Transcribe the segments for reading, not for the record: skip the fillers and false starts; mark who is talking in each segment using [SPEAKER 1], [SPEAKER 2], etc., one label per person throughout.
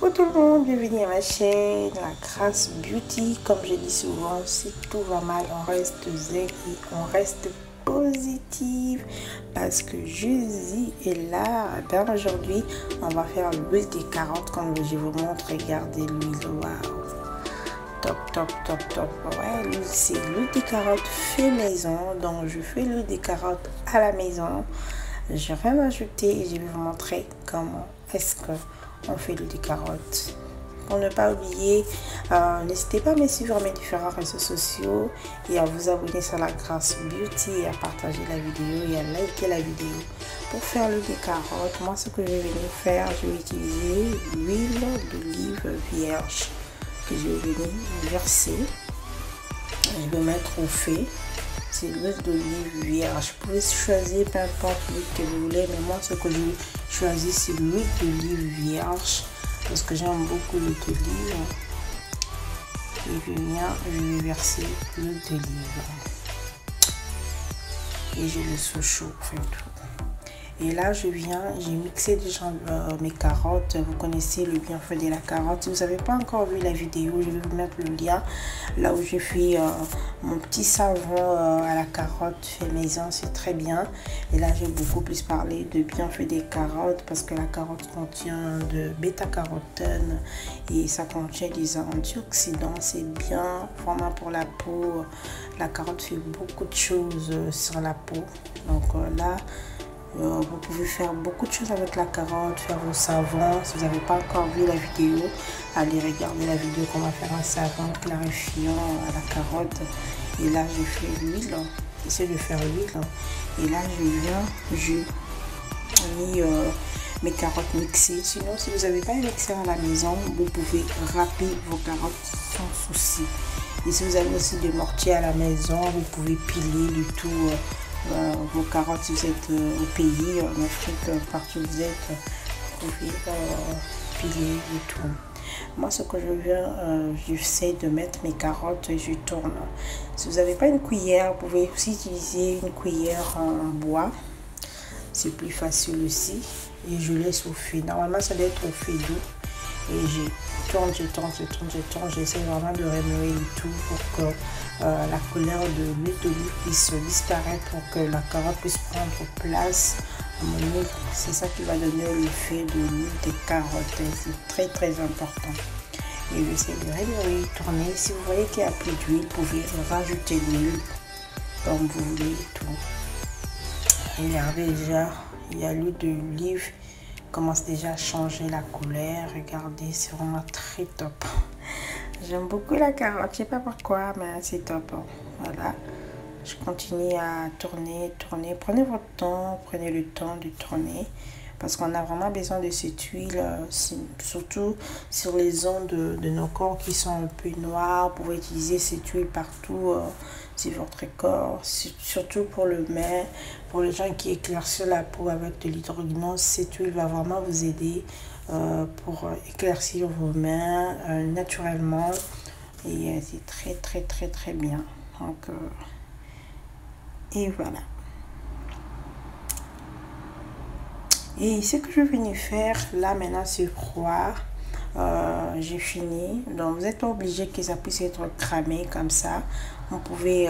[SPEAKER 1] Coucou tout le monde, bienvenue à ma chaîne, la Grâce Beauty. Comme je dis souvent, si tout va mal, on reste zen et on reste positive parce que jeudi est là. Ben aujourd'hui, on va faire l'huile des carottes comme je vous montre. Regardez l'huile, waouh, top, top, top, top. Ouais, c'est l'huile des carottes fait maison. Donc je fais l'huile des carottes à la maison. Je vais rien ajouter et je vais vous montrer comment est-ce que on fait l'huile des carottes. Pour ne pas oublier, n'hésitez pas à me suivre sur mes différents réseaux sociaux et à vous abonner sur la Grâce Beauty et à partager la vidéo et à liker la vidéo. Pour faire l'huile des carottes, moi ce que je vais venir faire, je vais utiliser l'huile d'olive vierge que je vais venir verser. Je vais mettre au feu. C'est l'huile d'olive vierge. Vous pouvez choisir peu importe l'huile que vous voulez, mais moi ce que je choisis c'est l'huile d'olive vierge parce que j'aime beaucoup l'huile d'olive. Et je vais verser l'huile d'olive et je le sous-chauffe et tout. Et là, j'ai mixé déjà mes carottes. Vous connaissez le bienfait de la carotte. Si vous n'avez pas encore vu la vidéo, je vais vous mettre le lien. Là où j'ai fait mon petit savon à la carotte fait maison, c'est très bien. Et là, j'ai beaucoup plus parlé de bienfait des carottes parce que la carotte contient de bêta-carotène et ça contient des antioxydants. C'est bien vraiment pour la peau. La carotte fait beaucoup de choses sur la peau. Donc là, vous pouvez faire beaucoup de choses avec la carotte, faire vos savons. Si vous n'avez pas encore vu la vidéo, allez regarder la vidéo comment faire un savon clarifiant à la carotte. Et là, j'ai fait l'huile. J'essaie de faire l'huile. Et là, j'ai mis mes carottes mixées. Sinon, si vous n'avez pas un mixeur à la maison, vous pouvez râper vos carottes sans souci. Et si vous avez aussi des mortiers à la maison, vous pouvez piler du tout. Vos carottes, si vous êtes au pays, en Afrique, partout où vous êtes, vous pouvez piler et tout. Moi, ce que j'essaie de mettre mes carottes et je tourne. Si vous n'avez pas une cuillère, vous pouvez aussi utiliser une cuillère en bois. C'est plus facile aussi. Et je laisse au feu. Normalement, ça doit être au feu doux. Et je tourne. J'essaie vraiment de remuer et tout pour que la couleur de l'huile d'olive puisse disparaître, pour que la carotte puisse prendre place à mon huile. C'est ça qui va donner l'effet de l'huile des carottes. C'est très très important. Et j'essaie de remuer, tourner. Si vous voyez qu'il n'y a plus d'huile, vous pouvez rajouter de l'huile comme vous voulez et tout. Regardez déjà, il y a l'huile d'olive commence déjà à changer la couleur. Regardez, c'est vraiment très top. J'aime beaucoup la carotte, je sais pas pourquoi, mais c'est top. Voilà, je continue à tourner. Prenez votre temps, prenez le temps de tourner parce qu'on a vraiment besoin de cette huile, surtout sur les zones de nos corps qui sont un peu noires. Vous pouvez utiliser cette huile partout sur votre corps, surtout pour le main, pour les gens qui éclaircissent la peau avec de l'hydroquinone. Cette huile va vraiment vous aider pour éclaircir vos mains naturellement et c'est très bien. Donc et voilà. Et ce que je vais venir faire là maintenant, c'est froid. J'ai fini. Donc vous n'êtes pas obligé que ça puisse être cramé comme ça. Vous pouvez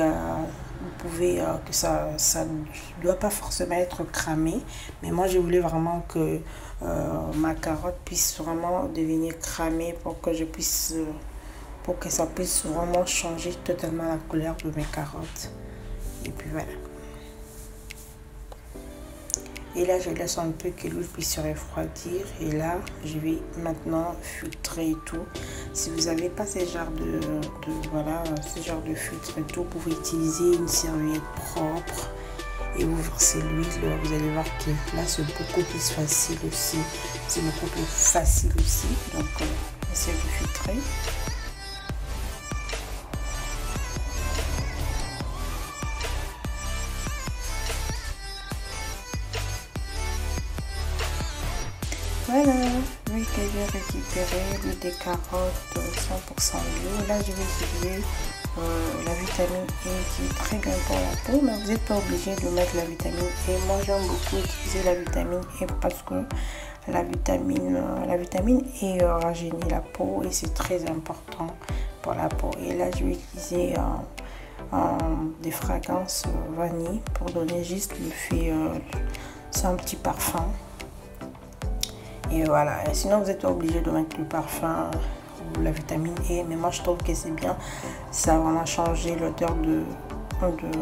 [SPEAKER 1] que ça ne doit pas forcément être cramé, mais moi je voulais vraiment que ma carotte puisse vraiment devenir cramée pour que je puisse pour que ça puisse vraiment changer totalement la couleur de mes carottes. Et puis voilà. Et là, je laisse un peu que l'huile puisse se refroidir. Et là, je vais maintenant filtrer et tout. Si vous n'avez pas ce genre ce genre de filtre et tout, vous pouvez utiliser une serviette propre et vous versez l'huile. Vous allez voir que là, c'est beaucoup plus facile aussi. Donc, essayez de filtrer. Voilà, l'huile que j'ai récupérée, l'huile des carottes 100% bio. Là, je vais utiliser la vitamine E qui est très bien pour la peau, mais vous n'êtes pas obligé de mettre la vitamine E. Moi, j'aime beaucoup utiliser la vitamine E parce que la vitamine E rajeunit la peau et c'est très important pour la peau. Et là, je vais utiliser des fragrances vanille pour donner juste l'effet, c'est un petit parfum. Et voilà, et sinon vous êtes pas obligé de mettre le parfum ou la vitamine E, mais moi je trouve que c'est bien, ça a vraiment changé l'odeur de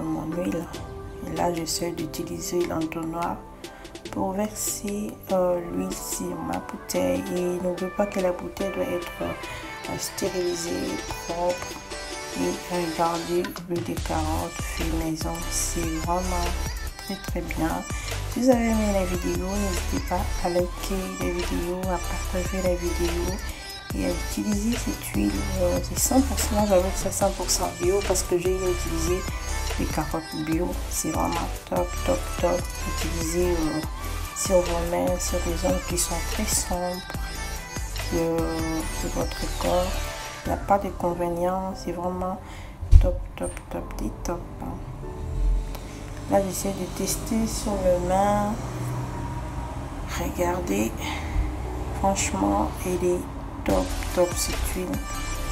[SPEAKER 1] mon huile. Et là j'essaie d'utiliser l'entonnoir pour verser l'huile sur ma bouteille. Et n'oubliez pas que la bouteille doit être stérilisée, propre. Et regardez, l'huile de carotte fait maison, c'est vraiment très bien. Si vous avez aimé la vidéo, n'hésitez pas à liker la vidéo, à partager la vidéo et à utiliser cette huile. C'est 100%, j'avoue que c'est 100% bio parce que j'ai utilisé les carottes bio. C'est vraiment top. Utilisez sur vos mains, sur des zones qui sont très sombres de votre corps. Il n'y a pas d'inconvénient, c'est vraiment top. Là, j'essaie de tester sur le main. Regardez, franchement, elle est top cette huile.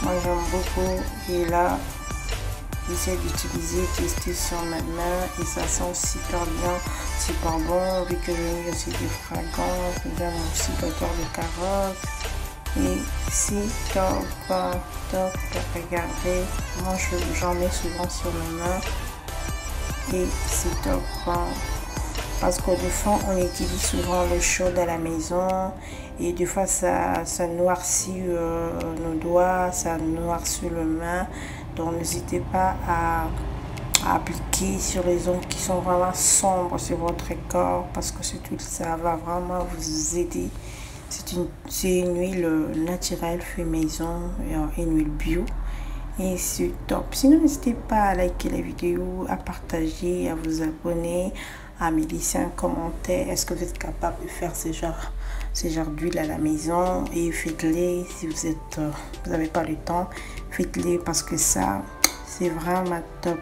[SPEAKER 1] Moi, j'aime beaucoup. Et là, j'essaie d'utiliser, tester sur ma main. Et ça sent super bien, super bon. Vu que j'ai mis aussi des fragrances, j'aime aussi l'odeur de carotte. Et c'est top. Regardez, moi, j'en mets souvent sur mes mains. Et c'est top parce que des fois on utilise souvent le chaud à la maison et des fois ça noircit nos doigts, ça noircit le main. Donc n'hésitez pas à appliquer sur les zones qui sont vraiment sombres sur votre corps parce que cette huile ça va vraiment vous aider. C'est une huile naturelle fait maison, une huile bio. Et c'est top. Sinon, n'hésitez pas à liker la vidéo, à partager, à vous abonner, à me laisser un commentaire. Est-ce que vous êtes capable de faire ce genre d'huile à la maison? Et faites-les si vous n'avez pas le temps. Faites-les parce que ça, c'est vraiment top.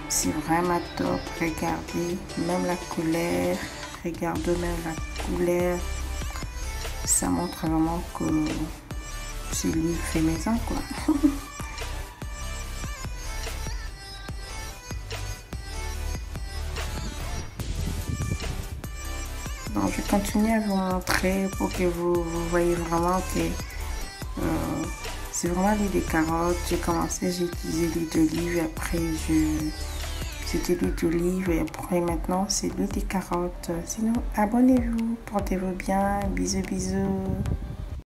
[SPEAKER 1] C'est vraiment top. Regardez, même la couleur. Regardez même la couleur. Ça montre vraiment que c'est lui fait maison quoi. Donc je vais continuer à vous montrer pour que vous voyez vraiment que c'est vraiment l'huile de carotte. J'ai utilisé l'huile d'olive et après c'était l'huile d'olive et après maintenant c'est l'huile de carotte. Sinon abonnez-vous, portez-vous bien, bisous.